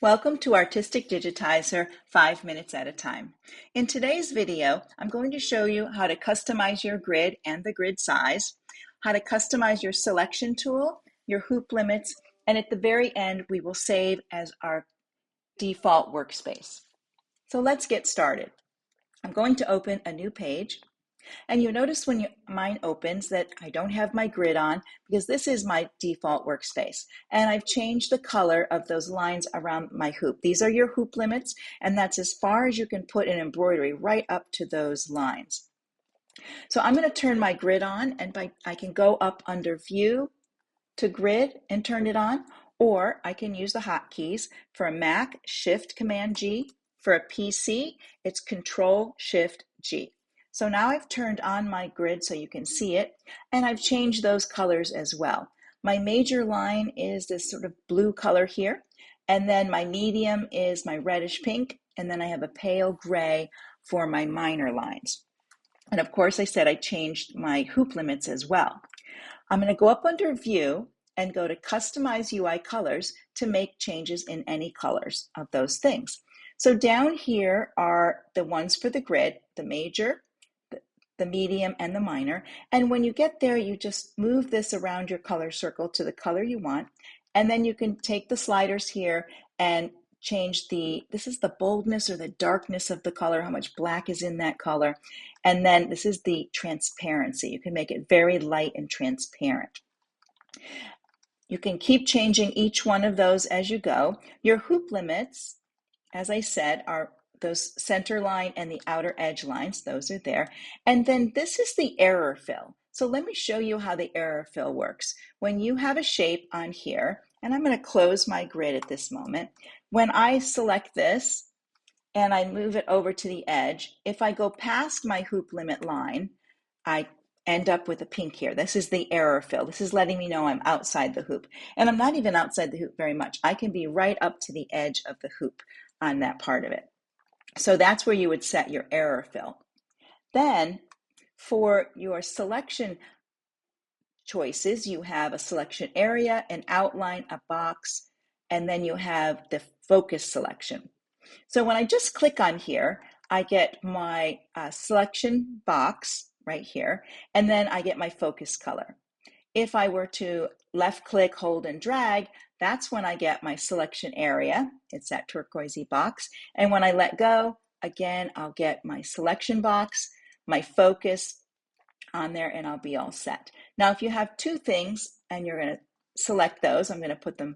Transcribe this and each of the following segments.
Welcome to Artistic Digitizer 5 minutes at a time. In today's video, I'm going to show you how to customize your grid and the grid size, how to customize your selection tool, your hoop limits, and at the very end, we will save as our default workspace. So let's get started. I'm going to open a new page. And you notice when mine opens that I don't have my grid on because this is my default workspace. And I've changed the color of those lines around my hoop. These are your hoop limits, and that's as far as you can put an embroidery right up to those lines. So I'm going to turn my grid on, and I can go up under View to Grid and turn it on, or I can use the hotkeys. For a Mac, Shift Command G. For a PC, it's Control Shift G. So now I've turned on my grid so you can see it, and I've changed those colors as well. My major line is this sort of blue color here, and then my medium is my reddish pink, and then I have a pale gray for my minor lines. And of course, I said I changed my hoop limits as well. I'm going to go up under View and go to Customize UI Colors to make changes in any colors of those things. So down here are the ones for the grid, the major, the medium, and the minor. And when you get there, you just move this around your color circle to the color you want. And then you can take the sliders here and change this is the boldness or the darkness of the color, how much black is in that color. And then this is the transparency. You can make it very light and transparent. You can keep changing each one of those as you go. Your hoop limits, as I said, are those center line and the outer edge lines. Those are there. And then this is the error fill. So let me show you how the error fill works. When you have a shape on here, and I'm going to close my grid at this moment, when I select this and I move it over to the edge, if I go past my hoop limit line, I end up with a pink here. This is the error fill. This is letting me know I'm outside the hoop. And I'm not even outside the hoop very much. I can be right up to the edge of the hoop on that part of it. So that's where you would set your error fill. Then for your selection choices, you have a selection area, an outline, a box, and then you have the focus selection. So when I just click on here, I get my selection box right here, and then I get my focus color. If I were to left click, hold, and drag, that's when I get my selection area. It's that turquoisey box. And when I let go, again, I'll get my selection box, my focus on there, and I'll be all set. Now, if you have two things and you're going to select those, I'm going to put them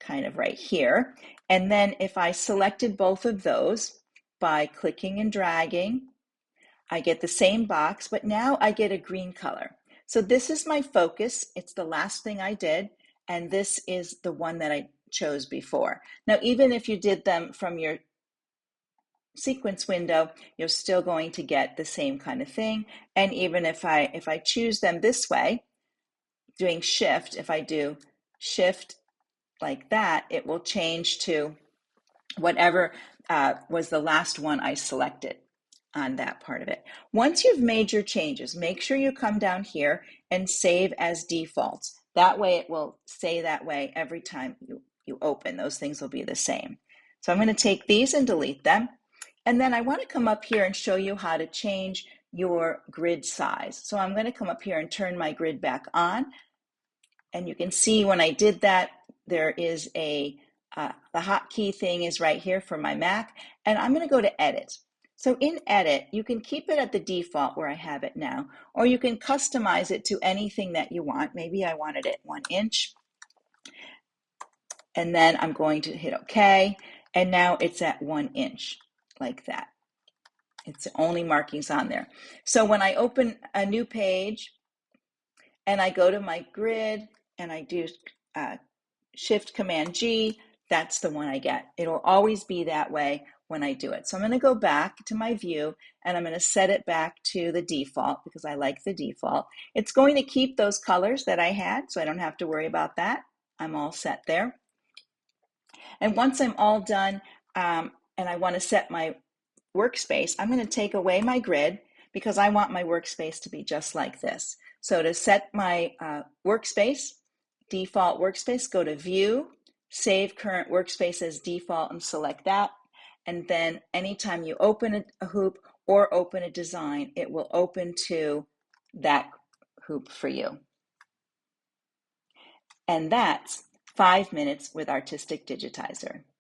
kind of right here. And then if I selected both of those by clicking and dragging, I get the same box, but now I get a green color. So this is my focus. It's the last thing I did, and this is the one that I chose before. Now, even if you did them from your sequence window, you're still going to get the same kind of thing. And even if I choose them this way, doing shift, if I do shift like that, it will change to whatever was the last one I selected on that part of it. Once you've made your changes, make sure you come down here and save as defaults. That way it will stay that way every time you open. Those things will be the same. So I'm going to take these and delete them. And then I want to come up here and show you how to change your grid size. So I'm going to come up here and turn my grid back on. And you can see when I did that, there is the hotkey thing is right here for my Mac. And I'm going to go to Edit. So in Edit, you can keep it at the default where I have it now, or you can customize it to anything that you want. Maybe I wanted it 1 inch. And then I'm going to hit OK. And now it's at 1 inch, like that. It's the only markings on there. So when I open a new page and I go to my grid and I do Shift Command G, that's the one I get. It'll always be that way when I do it. So I'm going to go back to my view and I'm going to set it back to the default because I like the default. It's going to keep those colors that I had, so I don't have to worry about that. I'm all set there. And once I'm all done and I want to set my workspace, I'm going to take away my grid because I want my workspace to be just like this. So to set my workspace, default workspace, go to View, Save current workspace as default and select that. And then anytime you open a hoop or open a design, it will open to that hoop for you. And that's 5 minutes with Artistic Digitizer.